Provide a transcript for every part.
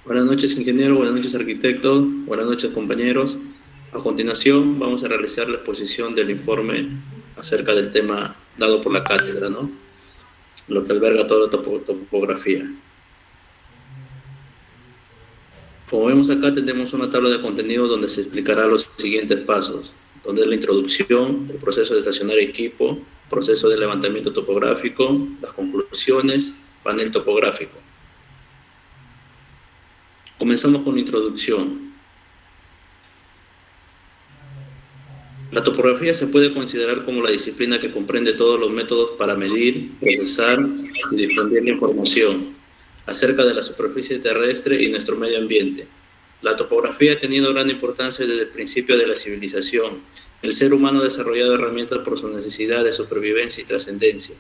Buenas noches, ingeniero. Buenas noches, arquitecto. Buenas noches, compañeros. A continuación, vamos a realizar la exposición del informe acerca del tema dado por la cátedra, ¿no? Lo que alberga toda la topografía. Como vemos acá, tenemos una tabla de contenido donde se explicará los siguientes pasos, donde es la introducción, el proceso de estacionar equipo, proceso de levantamiento topográfico, las conclusiones, panel topográfico. Comenzamos con la introducción. La topografía se puede considerar como la disciplina que comprende todos los métodos para medir, procesar y difundir la información acerca de la superficie terrestre y nuestro medio ambiente. La topografía ha tenido gran importancia desde el principio de la civilización. El ser humano ha desarrollado herramientas por su necesidad de supervivencia y trascendencia.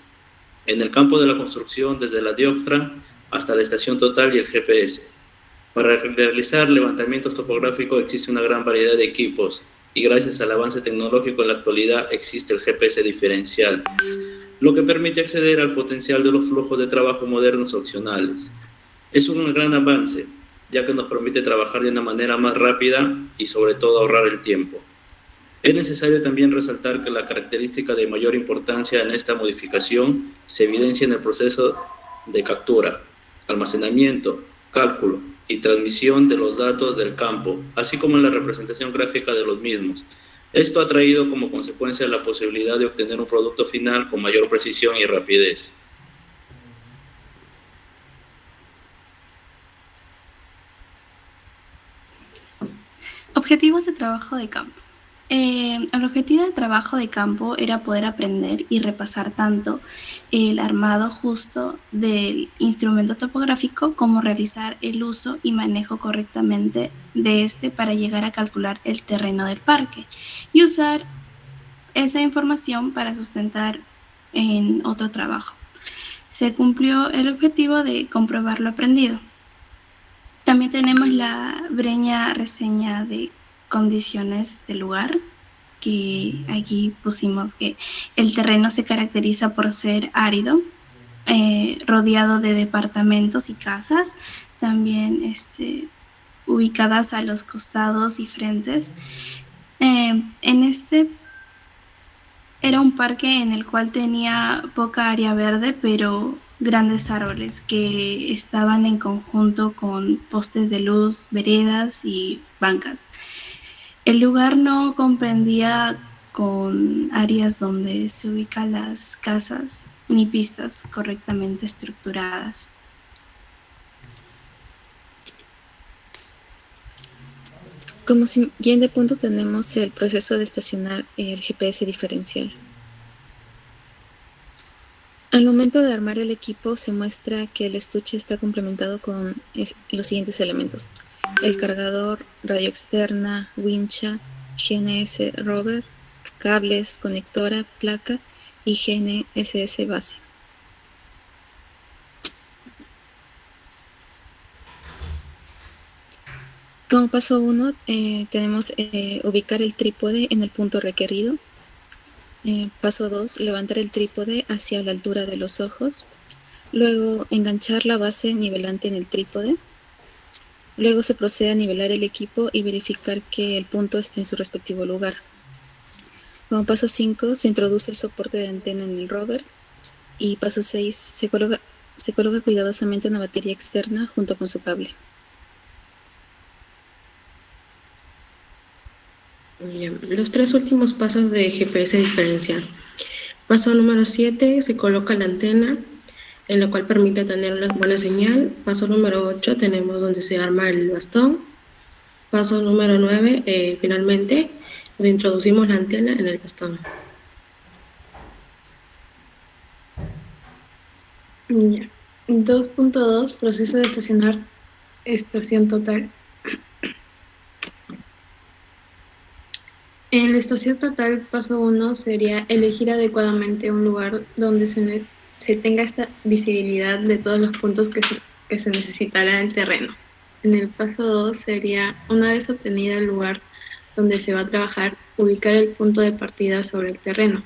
En el campo de la construcción, desde la dioptra hasta la estación total y el GPS. Para realizar levantamientos topográficos existe una gran variedad de equipos y gracias al avance tecnológico en la actualidad existe el GPS diferencial, lo que permite acceder al potencial de los flujos de trabajo modernos opcionales. Es un gran avance, ya que nos permite trabajar de una manera más rápida y sobre todo ahorrar el tiempo. Es necesario también resaltar que la característica de mayor importancia en esta modificación se evidencia en el proceso de captura, almacenamiento, cálculo y transmisión de los datos del campo, así como en la representación gráfica de los mismos. Esto ha traído como consecuencia la posibilidad de obtener un producto final con mayor precisión y rapidez. Objetivos de trabajo de campo. El objetivo de trabajo de campo era poder aprender y repasar tanto el armado justo del instrumento topográfico como realizar el uso y manejo correctamente de este para llegar a calcular el terreno del parque y usar esa información para sustentar en otro trabajo. Se cumplió el objetivo de comprobar lo aprendido. También tenemos la breña reseña de condiciones del lugar, que aquí pusimos que el terreno se caracteriza por ser árido, rodeado de departamentos y casas, también ubicadas a los costados y frentes. En este era un parque en el cual tenía poca área verde, pero grandes árboles que estaban en conjunto con postes de luz, veredas y bancas. El lugar no comprendía con áreas donde se ubican las casas ni pistas correctamente estructuradas. Como siguiente punto tenemos el proceso de estacionar el GPS diferencial. Al momento de armar el equipo se muestra que el estuche está complementado con los siguientes elementos: el cargador, radio externa, wincha, GNS rover, cables, conectora, placa y GNSS base. Como paso 1 tenemos ubicar el trípode en el punto requerido. Paso 2, levantar el trípode hacia la altura de los ojos. Luego enganchar la base nivelante en el trípode. Luego se procede a nivelar el equipo y verificar que el punto esté en su respectivo lugar. Como paso 5, se introduce el soporte de antena en el rover. Y paso 6, se coloca cuidadosamente una batería externa junto con su cable. Bien, los tres últimos pasos de GPS diferencial. Paso número 7, se coloca la antena, en la cual permite tener una buena señal. Paso número 8, tenemos donde se arma el bastón. Paso número 9, finalmente, donde introducimos la antena en el bastón. Ya. 2.2, proceso de estación total. En la estación total, paso 1 sería elegir adecuadamente un lugar donde se tenga esta visibilidad de todos los puntos que se necesitará en el terreno. En el paso 2 sería, una vez obtenida el lugar donde se va a trabajar, ubicar el punto de partida sobre el terreno.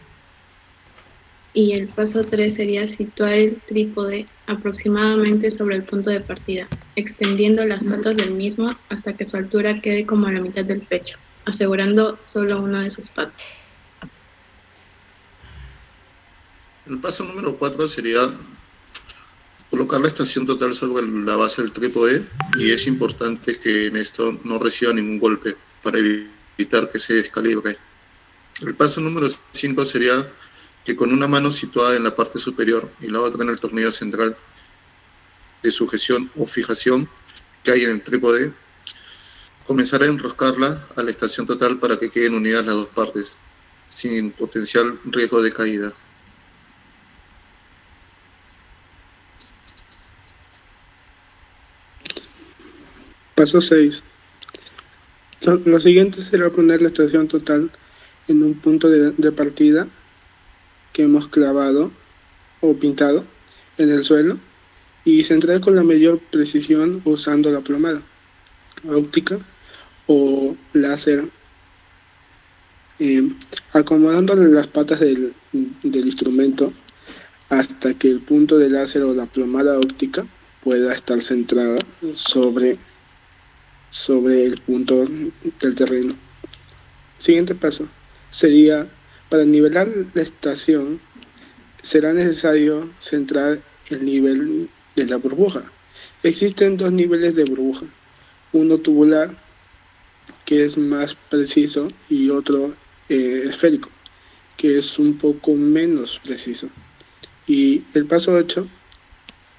Y el paso 3 sería situar el trípode aproximadamente sobre el punto de partida, extendiendo las patas del mismo hasta que su altura quede como a la mitad del pecho, asegurando solo una de sus patas. El paso número 4 sería colocar la estación total sobre la base del trípode, y es importante que en esto no reciba ningún golpe para evitar que se descalibre. El paso número 5 sería que con una mano situada en la parte superior y la otra en el tornillo central de sujeción o fijación que hay en el trípode, comenzar a enroscarla a la estación total para que queden unidas las dos partes, sin potencial riesgo de caída. Paso 6. Lo siguiente será poner la estación total en un punto de partida que hemos clavado o pintado en el suelo y centrar con la mayor precisión usando la plomada óptica o láser, acomodándole las patas del instrumento hasta que el punto de láser o la plomada óptica pueda estar centrada sobre el punto del terreno. Siguiente paso sería, para nivelar la estación, será necesario centrar el nivel de la burbuja. Existen dos niveles de burbuja, uno tubular, que es más preciso, y otro esférico, que es un poco menos preciso. Y el paso 8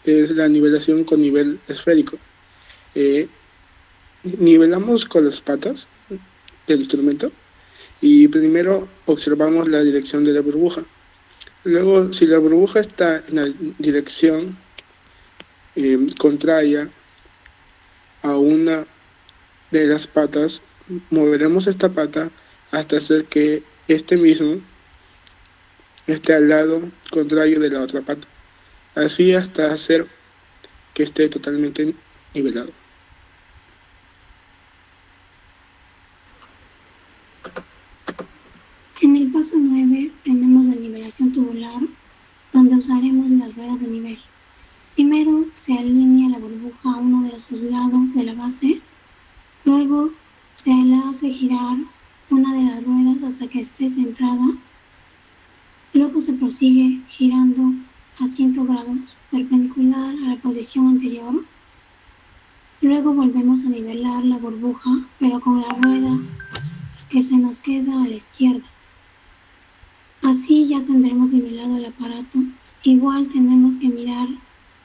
es la nivelación con nivel esférico. Nivelamos con las patas del instrumento y primero observamos la dirección de la burbuja. Luego, si la burbuja está en la dirección contraria a una de las patas, moveremos esta pata hasta hacer que este mismo esté al lado contrario de la otra pata, así hasta hacer que esté totalmente nivelado. En el paso 9 tenemos la nivelación tubular, donde usaremos las ruedas de nivel. Primero se alinea la burbuja a uno de los lados de la base, luego se la hace girar una de las ruedas hasta que esté centrada, luego se prosigue girando a 100 grados perpendicular a la posición anterior, luego volvemos a nivelar la burbuja pero con la rueda que se nos queda a la izquierda. Así ya tendremos nivelado el aparato. Igual tenemos que mirar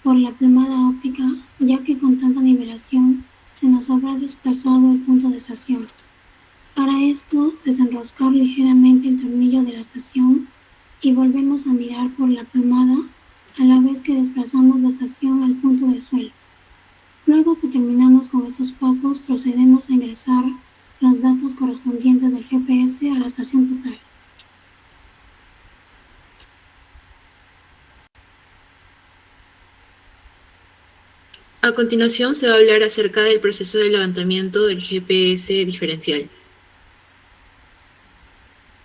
por la plomada óptica, ya que con tanta nivelación se nos habrá desplazado el punto de estación. Para esto, desenroscar ligeramente el tornillo de la estación y volvemos a mirar por la plomada a la vez que desplazamos la estación al punto del suelo. Luego que terminamos con estos pasos, procedemos a ingresar los datos correspondientes del GPS a la estación total. A continuación se va a hablar acerca del proceso de levantamiento del GPS diferencial.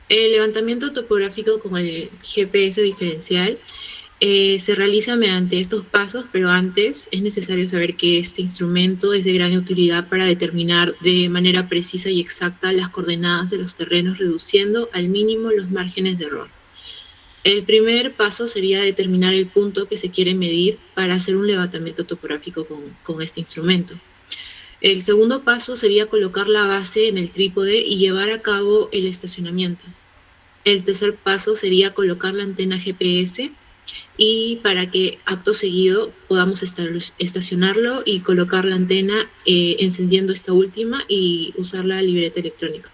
El levantamiento topográfico con el GPS diferencial se realiza mediante estos pasos, pero antes es necesario saber que este instrumento es de gran utilidad para determinar de manera precisa y exacta las coordenadas de los terrenos, reduciendo al mínimo los márgenes de error. El primer paso sería determinar el punto que se quiere medir para hacer un levantamiento topográfico con este instrumento. El segundo paso sería colocar la base en el trípode y llevar a cabo el estacionamiento. El tercer paso sería colocar la antena GPS y para que acto seguido podamos estacionarlo y colocar la antena encendiendo esta última y usar la libreta electrónica.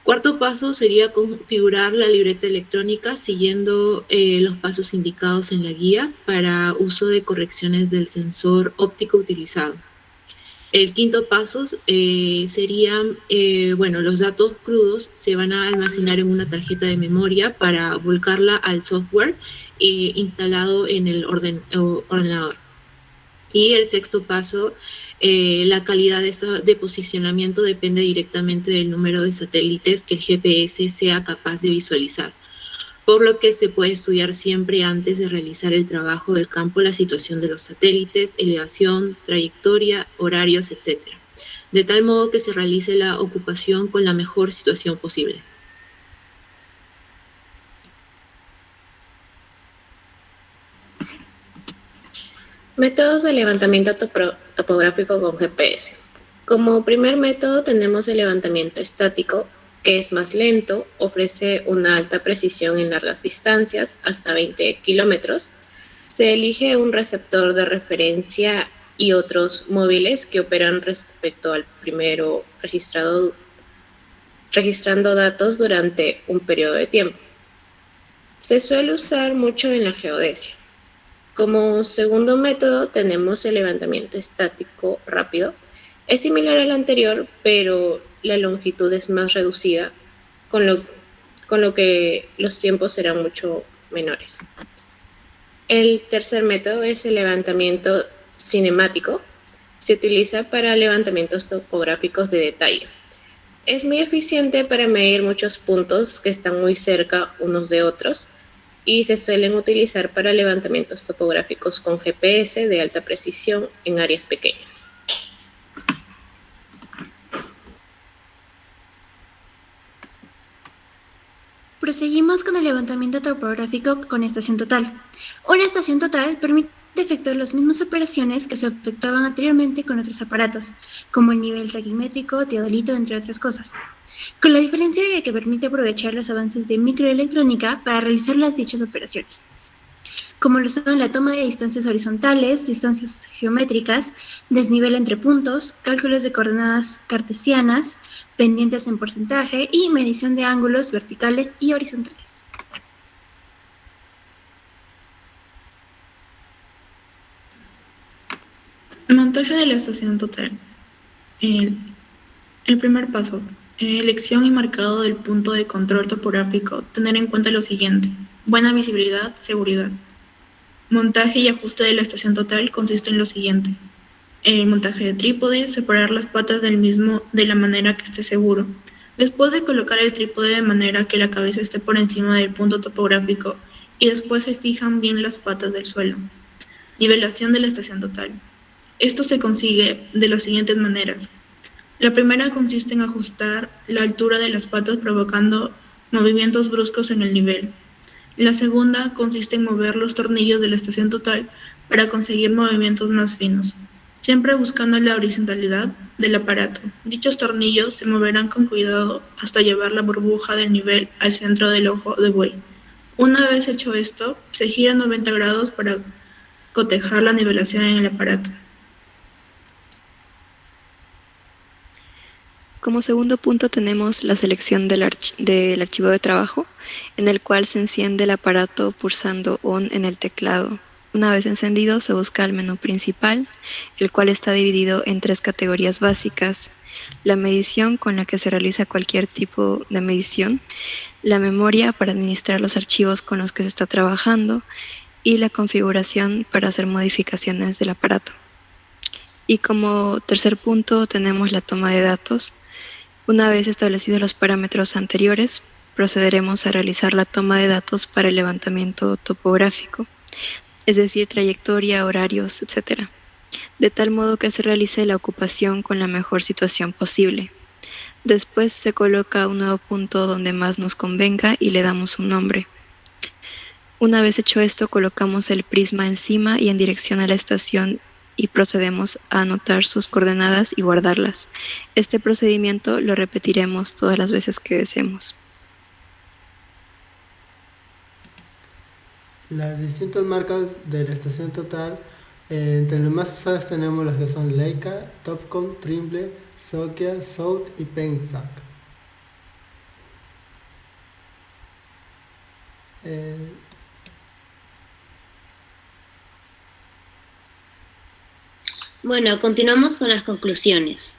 Cuarto paso sería configurar la libreta electrónica siguiendo los pasos indicados en la guía para uso de correcciones del sensor óptico utilizado. El quinto paso serían, los datos crudos se van a almacenar en una tarjeta de memoria para volcarla al software instalado en el ordenador. Y el sexto paso, la calidad de posicionamiento depende directamente del número de satélites que el GPS sea capaz de visualizar. por lo que se puede estudiar siempre antes de realizar el trabajo del campo la situación de los satélites, elevación, trayectoria, horarios, etc., de tal modo que se realice la ocupación con la mejor situación posible. Métodos de levantamiento topográfico con GPS. Como primer método tenemos el levantamiento estático, que es más lento, ofrece una alta precisión en largas distancias, hasta 20 kilómetros. Se elige un receptor de referencia y otros móviles que operan respecto al primero registrando datos durante un periodo de tiempo. Se suele usar mucho en la geodesia. Como segundo método tenemos el levantamiento estático rápido. Es similar al anterior, pero la longitud es más reducida, con lo que los tiempos serán mucho menores. El tercer método es el levantamiento cinemático. Se utiliza para levantamientos topográficos de detalle. Es muy eficiente para medir muchos puntos que están muy cerca unos de otros y se suelen utilizar para levantamientos topográficos con GPS de alta precisión en áreas pequeñas. Proseguimos con el levantamiento topográfico con estación total. Una estación total permite efectuar las mismas operaciones que se efectuaban anteriormente con otros aparatos, como el nivel taquimétrico, teodolito, entre otras cosas, con la diferencia de que permite aprovechar los avances de microelectrónica para realizar las dichas operaciones, como lo son la toma de distancias horizontales, distancias geométricas, desnivel entre puntos, cálculos de coordenadas cartesianas, pendientes en porcentaje y medición de ángulos verticales y horizontales. Montaje de la estación total. El primer paso. Elección y marcado del punto de control topográfico. Tener en cuenta lo siguiente. Buena visibilidad, seguridad. Montaje y ajuste de la estación total consiste en lo siguiente. El montaje de trípode, separar las patas del mismo de la manera que esté seguro. Después de colocar el trípode de manera que la cabeza esté por encima del punto topográfico y después se fijan bien las patas del suelo. Nivelación de la estación total. Esto se consigue de las siguientes maneras. La primera consiste en ajustar la altura de las patas provocando movimientos bruscos en el nivel. La segunda consiste en mover los tornillos de la estación total para conseguir movimientos más finos, siempre buscando la horizontalidad del aparato. Dichos tornillos se moverán con cuidado hasta llevar la burbuja del nivel al centro del ojo de buey. Una vez hecho esto, se gira 90 grados para cotejar la nivelación en el aparato. Como segundo punto tenemos la selección del archivo de trabajo, en el cual se enciende el aparato pulsando ON en el teclado. Una vez encendido, se busca el menú principal, el cual está dividido en 3 categorías básicas: la medición, con la que se realiza cualquier tipo de medición, la memoria para administrar los archivos con los que se está trabajando y la configuración para hacer modificaciones del aparato. Y como tercer punto tenemos la toma de datos. Una vez establecidos los parámetros anteriores, procederemos a realizar la toma de datos para el levantamiento topográfico, es decir, trayectoria, horarios, etc., de tal modo que se realice la ocupación con la mejor situación posible. Después se coloca un nuevo punto donde más nos convenga y le damos un nombre. Una vez hecho esto, colocamos el prisma encima y en dirección a la estación y procedemos a anotar sus coordenadas y guardarlas. Este procedimiento lo repetiremos todas las veces que deseemos. Las distintas marcas de la estación total, entre las más usadas tenemos las que son Leica, Topcon, Trimble, Nokia, South y Pensac. Bueno, continuamos con las conclusiones.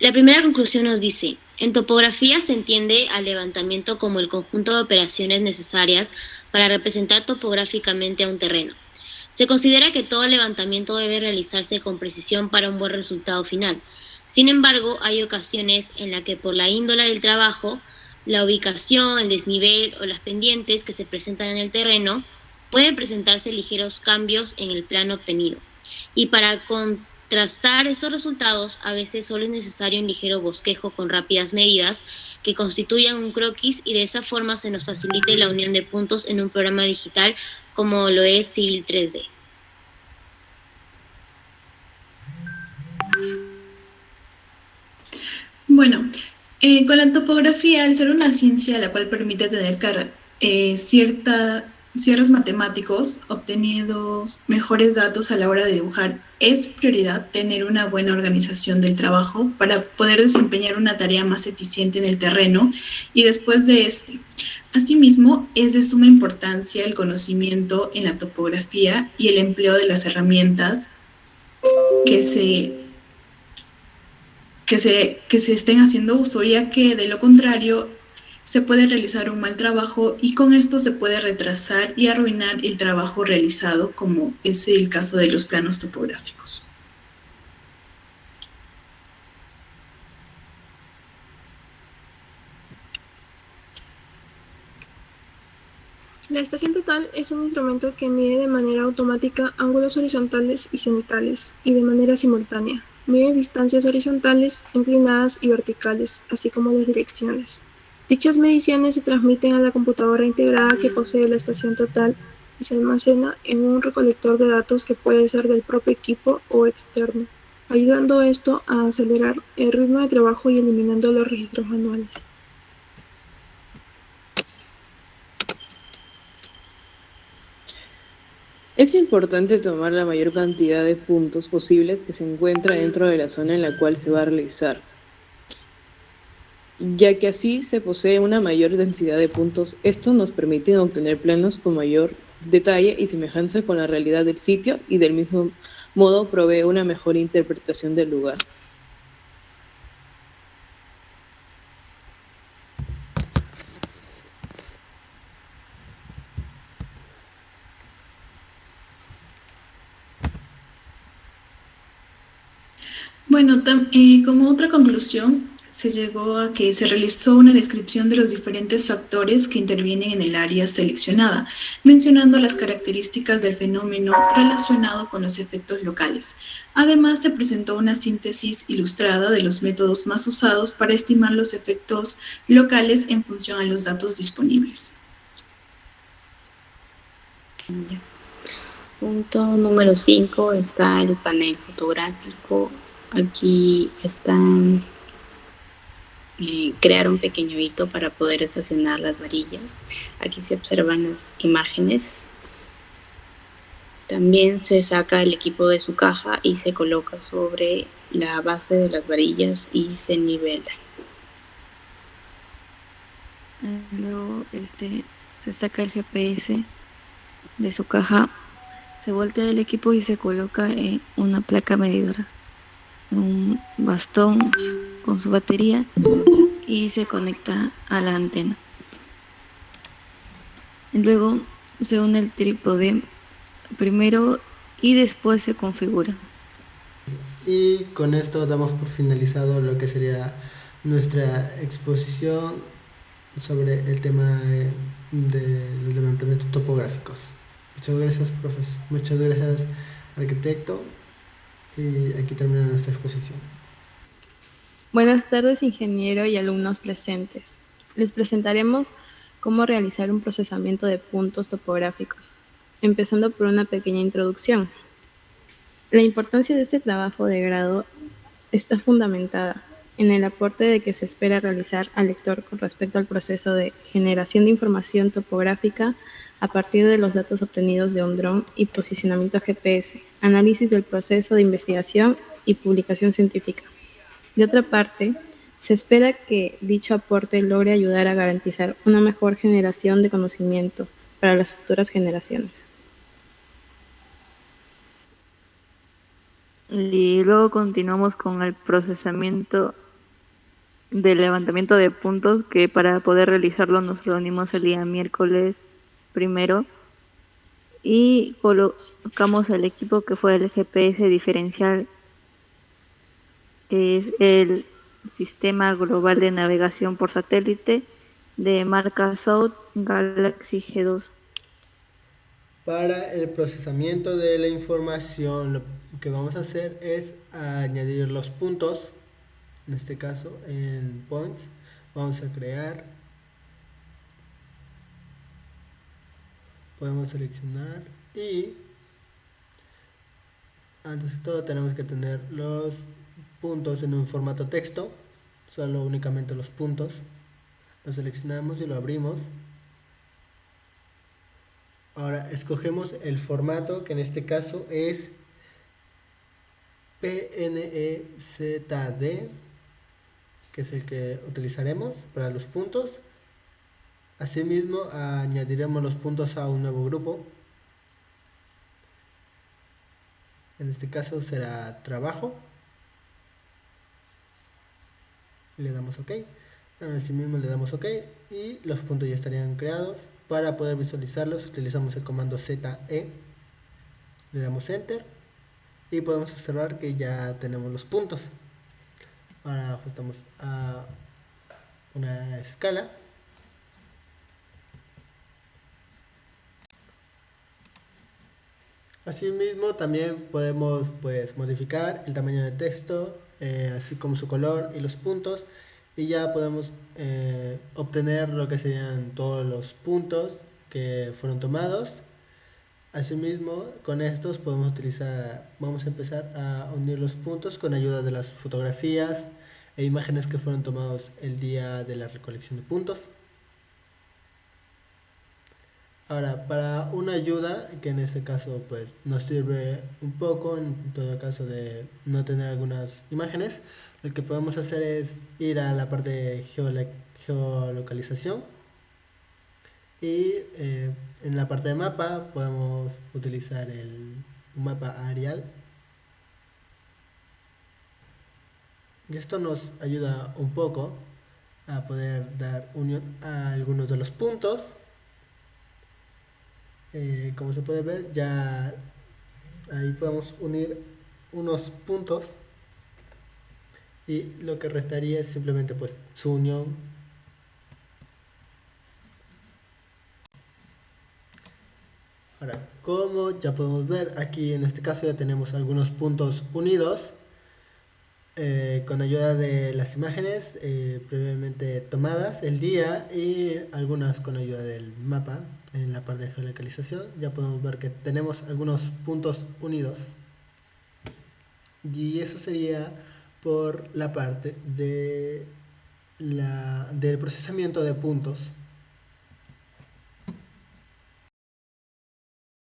La primera conclusión nos dice: en topografía se entiende al levantamiento como el conjunto de operaciones necesarias para representar topográficamente a un terreno. Se considera que todo levantamiento debe realizarse con precisión para un buen resultado final. Sin embargo, hay ocasiones en las que por la índole del trabajo La ubicación, el desnivel o las pendientes que se presentan en el terreno pueden presentarse ligeros cambios en el plano obtenido. Y para contrastar esos resultados, a veces solo es necesario un ligero bosquejo con rápidas medidas que constituyan un croquis y de esa forma se nos facilite la unión de puntos en un programa digital como lo es Civil 3D. Bueno, con la topografía, al ser una ciencia la cual permite tener cierres matemáticos obtenidos mejores datos a la hora de dibujar, es prioridad tener una buena organización del trabajo para poder desempeñar una tarea más eficiente en el terreno y después de este. Asimismo, es de suma importancia el conocimiento en la topografía y el empleo de las herramientas que se estén haciendo uso, ya que de lo contrario se puede realizar un mal trabajo y con esto se puede retrasar y arruinar el trabajo realizado, como es el caso de los planos topográficos. La estación total es un instrumento que mide de manera automática ángulos horizontales y cenitales y de manera simultánea. Mide distancias horizontales, inclinadas y verticales, así como las direcciones. Dichas mediciones se transmiten a la computadora integrada que posee la estación total y se almacena en un recolector de datos que puede ser del propio equipo o externo, ayudando esto a acelerar el ritmo de trabajo y eliminando los registros manuales. Es importante tomar la mayor cantidad de puntos posibles que se encuentra dentro de la zona en la cual se va a realizar, ya que así se posee una mayor densidad de puntos. Esto nos permite obtener planos con mayor detalle y semejanza con la realidad del sitio y del mismo modo provee una mejor interpretación del lugar. Bueno, como otra conclusión, se llegó a que se realizó una descripción de los diferentes factores que intervienen en el área seleccionada, mencionando las características del fenómeno relacionado con los efectos locales. Además, se presentó una síntesis ilustrada de los métodos más usados para estimar los efectos locales en función a los datos disponibles. Punto número 5 está el panel fotográfico. Aquí están crear un pequeño hito para poder estacionar las varillas. Aquí se observan las imágenes. También se saca el equipo de su caja y se coloca sobre la base de las varillas y se nivela. Luego se saca el GPS de su caja, se voltea el equipo y se coloca en una placa medidora, un bastón con su batería y se conecta a la antena. Luego se une el trípode primero y después se configura. Y con esto damos por finalizado lo que sería nuestra exposición sobre el tema de los levantamientos topográficos. Muchas gracias, profesor. Muchas gracias, arquitecto. Y aquí termina nuestra exposición. Buenas tardes, ingeniero y alumnos presentes. Les presentaremos cómo realizar un procesamiento de puntos topográficos, empezando por una pequeña introducción. La importancia de este trabajo de grado está fundamentada en el aporte de que se espera realizar al lector con respecto al proceso de generación de información topográfica a partir de los datos obtenidos de un dron y posicionamiento GPS, análisis del proceso de investigación y publicación científica. De otra parte, se espera que dicho aporte logre ayudar a garantizar una mejor generación de conocimiento para las futuras generaciones. Y luego continuamos con el procesamiento del levantamiento de puntos, que para poder realizarlo nos reunimos el día miércoles 1 y colocamos el equipo que fue el GPS diferencial, que es el sistema global de navegación por satélite, de marca South Galaxy G2. Para el procesamiento de la información, lo que vamos a hacer es añadir los puntos. En este caso, en points, vamos a crear. Podemos seleccionar y antes de todo tenemos que tener los puntos en un formato texto, solo únicamente los puntos. Lo seleccionamos y lo abrimos. Ahora escogemos el formato, que en este caso es PNEZD, que es el que utilizaremos para los puntos. Asimismo, añadiremos los puntos a un nuevo grupo. En este caso será trabajo. Y le damos OK. Asimismo le damos OK y los puntos ya estarían creados. Para poder visualizarlos utilizamos el comando ZE. Le damos Enter y podemos observar que ya tenemos los puntos. Ahora ajustamos a una escala. Asimismo también podemos modificar el tamaño de texto, así como su color y los puntos, y ya podemos obtener lo que serían todos los puntos que fueron tomados. Asimismo, con estos vamos a empezar a unir los puntos con ayuda de las fotografías e imágenes que fueron tomados el día de la recolección de puntos. Ahora, para una ayuda, que en este caso nos sirve un poco, en todo caso de no tener algunas imágenes, lo que podemos hacer es ir a la parte de geolocalización y en la parte de mapa podemos utilizar el mapa Arial. Y esto nos ayuda un poco a poder dar unión a algunos de los puntos. Como se puede ver, ya ahí podemos unir unos puntos y lo que restaría es simplemente su unión. Ahora, como ya podemos ver, aquí en este caso ya tenemos algunos puntos unidos con ayuda de las imágenes previamente tomadas el día y algunas con ayuda del mapa. En la parte de geolocalización ya podemos ver que tenemos algunos puntos unidos, y eso sería por la parte de del procesamiento de puntos.